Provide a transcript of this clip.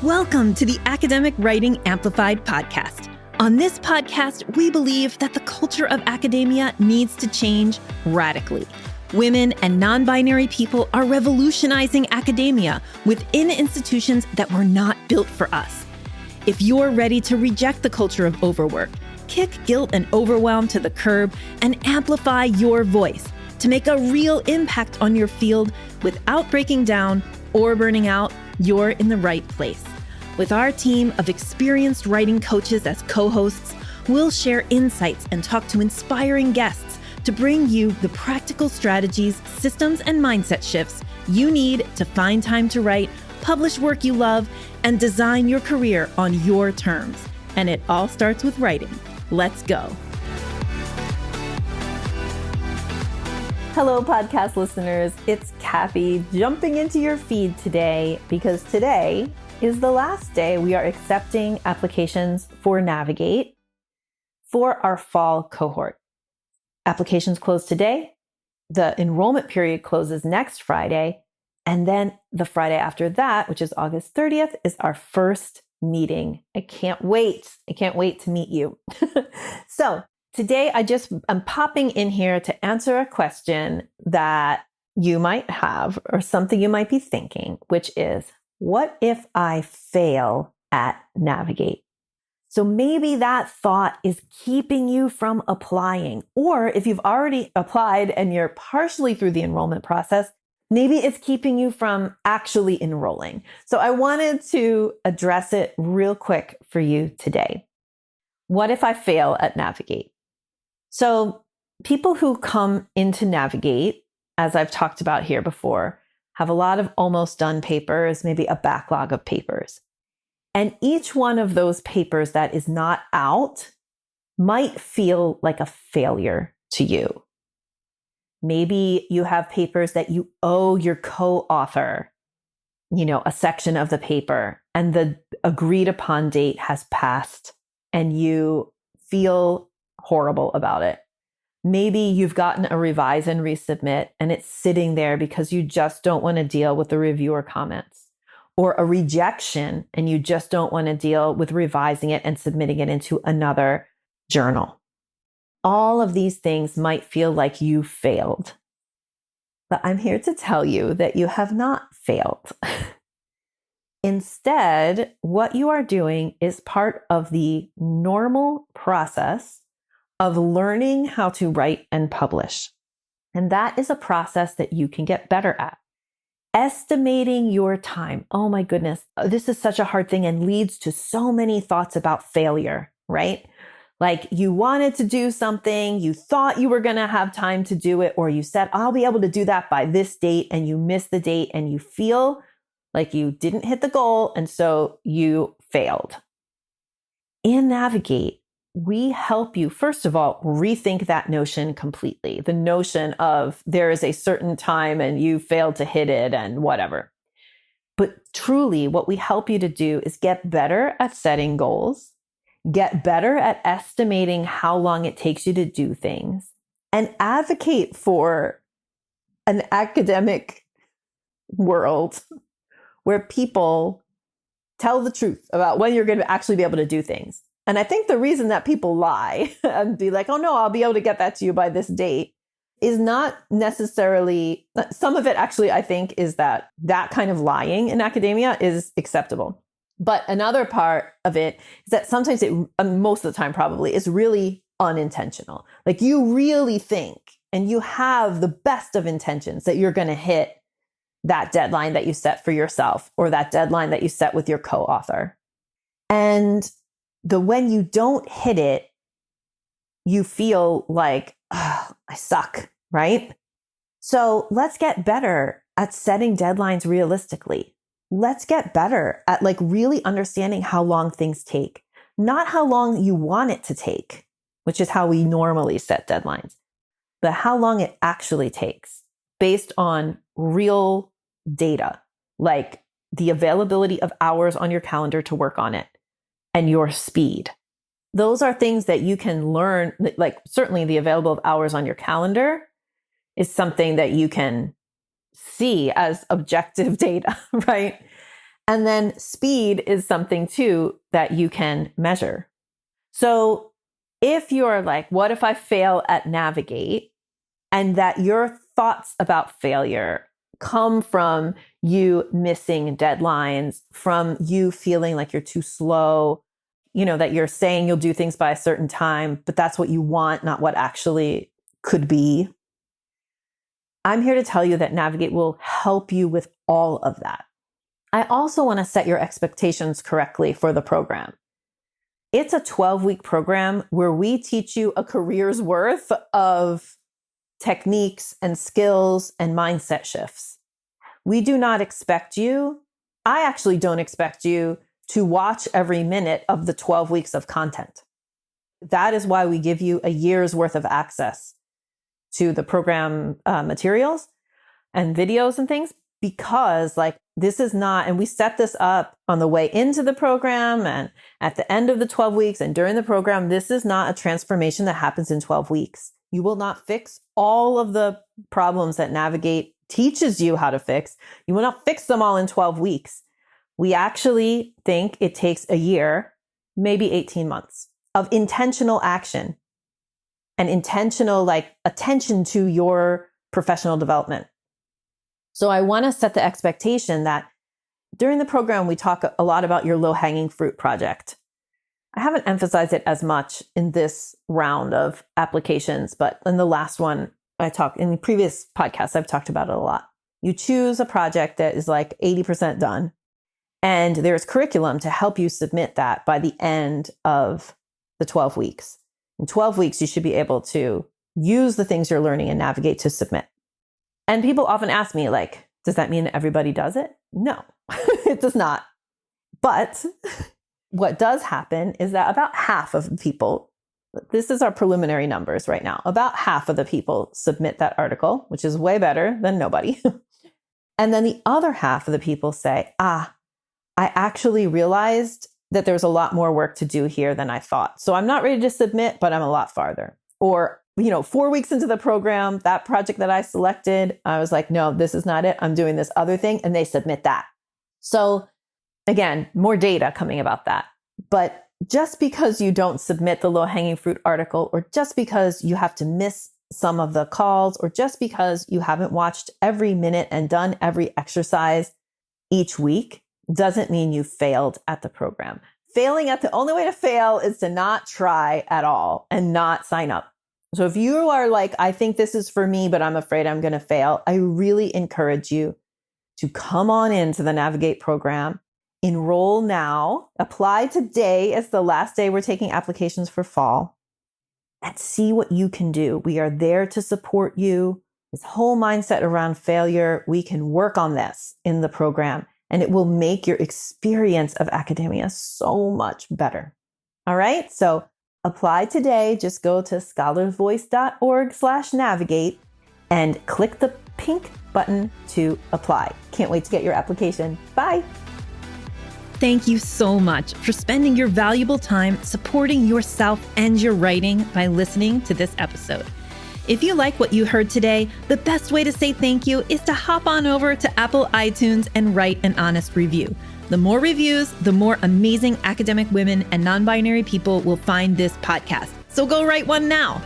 Welcome to the Academic Writing Amplified podcast. On this podcast, we believe that the culture of academia needs to change radically. Women and non-binary people are revolutionizing academia within institutions that were not built for us. If you're ready to reject the culture of overwork, kick guilt and overwhelm to the curb, and amplify your voice to make a real impact on your field without breaking down or burning out, you're in the right place. With our team of experienced writing coaches as co-hosts, we'll share insights and talk to inspiring guests to bring you the practical strategies, systems, and mindset shifts you need to find time to write, publish work you love, and design your career on your terms. And it all starts with writing. Let's go. Hello, podcast listeners. It's Cathy jumping into your feed today because today is the last day we are accepting applications for Navigate for our fall cohort. Applications close today. The enrollment period closes next Friday. And then the Friday after that, which is August 30th, is our first meeting. I can't wait. I can't wait to meet you. So today I'm popping in here to answer a question that you might have or something you might be thinking, which is, what if I fail at Navigate? So maybe that thought is keeping you from applying. Or if you've already applied and you're partially through the enrollment process, maybe it's keeping you from actually enrolling. So I wanted to address it real quick for you today. What if I fail at Navigate? So people who come into Navigate, as I've talked about here before, have a lot of almost done papers, maybe a backlog of papers. And each one of those papers that is not out might feel like a failure to you. Maybe you have papers that you owe your co-author, a section of the paper, and the agreed upon date has passed and you feel horrible about it. Maybe you've gotten a revise and resubmit and it's sitting there because you just don't want to deal with the reviewer comments, or a rejection and you just don't want to deal with revising it and submitting it into another journal. All of these things might feel like you failed, but I'm here to tell you that you have not failed. Instead, what you are doing is part of the normal process of learning how to write and publish. And that is a process that you can get better at. Estimating your time. Oh my goodness, this is such a hard thing and leads to so many thoughts about failure, right? Like you wanted to do something, you thought you were going to have time to do it, or you said, I'll be able to do that by this date, and you miss the date and you feel like you didn't hit the goal, and so you failed. In Navigate, we help you, first of all, rethink that notion completely. The notion of there is a certain time and you failed to hit it and whatever. But truly, what we help you to do is get better at setting goals, get better at estimating how long it takes you to do things, and advocate for an academic world where people tell the truth about when you're going to actually be able to do things. And I think the reason that people lie and be like, oh no, I'll be able to get that to you by this date is not necessarily, some of it actually, I think, is that kind of lying in academia is acceptable. But another part of it is that sometimes most of the time probably, is really unintentional. Like you really think, and you have the best of intentions that you're going to hit that deadline that you set for yourself, or that deadline that you set with your co-author. And when you don't hit it, you feel like, oh, I suck, right? So let's get better at setting deadlines realistically. Let's get better at really understanding how long things take, not how long you want it to take, which is how we normally set deadlines, but how long it actually takes based on real data, like the availability of hours on your calendar to work on it and your speed. Those are things that you can learn, like certainly the available hours on your calendar is something that you can see as objective data, right? And then speed is something too that you can measure. So if you're like, what if I fail at navigate, and that your thoughts about failure come from you missing deadlines, from you feeling like you're too slow, that you're saying you'll do things by a certain time, but that's what you want, not what actually could be. I'm here to tell you that Navigate will help you with all of that. I also want to set your expectations correctly for the program. It's a 12-week program where we teach you a career's worth of techniques and skills and mindset shifts. We do not expect you, I actually don't expect you to watch every minute of the 12 weeks of content. That is why we give you a year's worth of access to the program materials and videos and things, because this is not, and we set this up on the way into the program and at the end of the 12 weeks and during the program. This is not a transformation that happens in 12 weeks. You will not fix all of the problems that Navigate teaches you how to fix. You will not fix them all in 12 weeks. We actually think it takes a year, maybe 18 months of intentional action and intentional attention to your professional development. So I want to set the expectation that during the program, we talk a lot about your low-hanging fruit project. I haven't emphasized it as much in this round of applications, but in the last one, in the previous podcasts, I've talked about it a lot. You choose a project that is 80% done, and there's curriculum to help you submit that by the end of the 12 weeks. In 12 weeks, you should be able to use the things you're learning and Navigate to submit. And people often ask me, does that mean everybody does it? No, it does not. But what does happen is that about half of the people, this is our preliminary numbers right now, about half of the people submit that article, which is way better than nobody. And then the other half of the people say, I actually realized that there's a lot more work to do here than I thought. So I'm not ready to submit, but I'm a lot farther. Or 4 weeks into the program, that project that I selected, I was like, no, this is not it. I'm doing this other thing. And they submit that. So again, more data coming about that. But just because you don't submit the low-hanging fruit article, or just because you have to miss some of the calls, or just because you haven't watched every minute and done every exercise each week, doesn't mean you failed at the program. The only way to fail is to not try at all and not sign up. So if you are I think this is for me, but I'm afraid I'm going to fail, I really encourage you to come on into the Navigate program, enroll now, apply today as the last day we're taking applications for fall, and see what you can do. We are there to support you. This whole mindset around failure, we can work on this in the program, and it will make your experience of academia so much better. All right, so apply today. Just go to scholarsvoice.org/navigate and click the pink button to apply. Can't wait to get your application. Bye. Thank you so much for spending your valuable time supporting yourself and your writing by listening to this episode. If you like what you heard today, the best way to say thank you is to hop on over to Apple iTunes and write an honest review. The more reviews, the more amazing academic women and non-binary people will find this podcast. So go write one now.